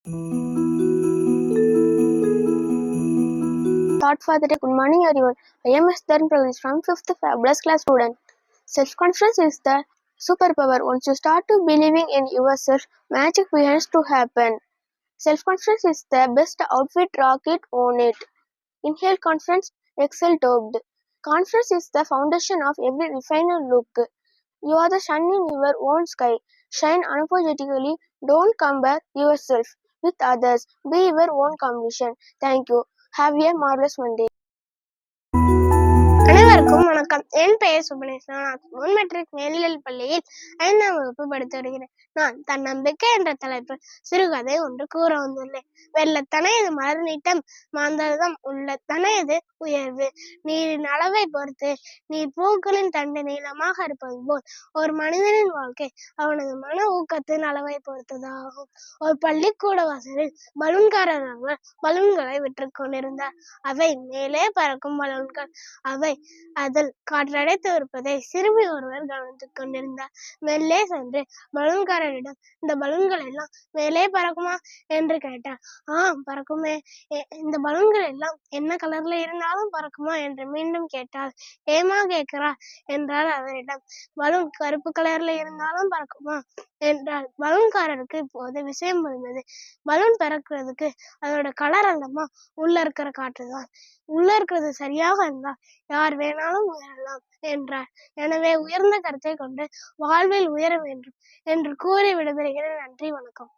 Thought for the day. Good morning, everyone. I am Esther Pradesh from 5th Fabulous Class student. Self-confidence is the superpower. Once you start to believing in yourself, magic begins to happen. Self-confidence is the best outfit, rock it, own it. Inhale confidence, exhale doped. Confidence is the foundation of every refined look. You are the sun in your own sky. Shine unapologetically. Don't compare yourself with others. Be your own competition. Thank you. Have a marvelous Monday. அனைவருக்கும் வணக்கம். என் பெயர் சுபனேஸ்வரன். நான் matric மேல்நிலைப் பள்ளியில் 5ஆம் வகுப்பு படித்து வருகிறேன். நான் தன்னம்பிக்கை என்ற தலைப்பில் சிறுகதை ஒன்று கூற வந்துள்ளேன். வெள்ளத்தனையது மலர் நீட்டம், மாந்தர்தம் உள்ளத்தனையது உயர்வு. நீரின் அளவை பொறுத்து நீர் பூக்களின் தண்டு நீளமாக இருப்பது போல் ஒரு மனிதனின் வாழ்க்கை அவனது மன ஊக்கத்தின் அளவை பொறுத்ததாகும். ஒரு பள்ளிக்கூட வாசலில் பலூன்காரர்கள் பலூன்களை விற்று கொண்டிருந்தார். அவை மேலே பறக்கும் பலூன்கள். அவை அதில் காற்றடைத்து இருப்பதை சிறுமி ஒருவர் கவனித்துக் கொண்டிருந்தார். மெல்லே சென்று பலூன்காரரிடம், இந்த பலூன்கள் எல்லாம் மேலே பறக்குமா என்று கேட்டார். பறக்குமே. இந்த பலூன்கள் எல்லாம் என்ன கலர்ல இருந்தாலும் பறக்குமா என்று மீண்டும் கேட்டார். ஏமா கேட்கிறார் என்றார் அவரிடம். பலூன் கருப்பு கலர்ல இருந்தாலும் பறக்குமா என்றார். பலூன்காரருக்கு இப்போது விஷயம் புரிந்தது. பலூன் பறக்கிறதுக்கு அதோட கலர் அல்லமா, உள்ள இருக்கிற காற்றுதான். உள்ள இருக்கிறது சரியாக இருந்தால் யார் வேணாலும் உயரலாம் என்றார். எனவே உயர்ந்த கருத்தை கொண்டு வாழ்வில் உயர வேண்டும் என்று கூறி விடைபெறுகிறேன். நன்றி, வணக்கம்.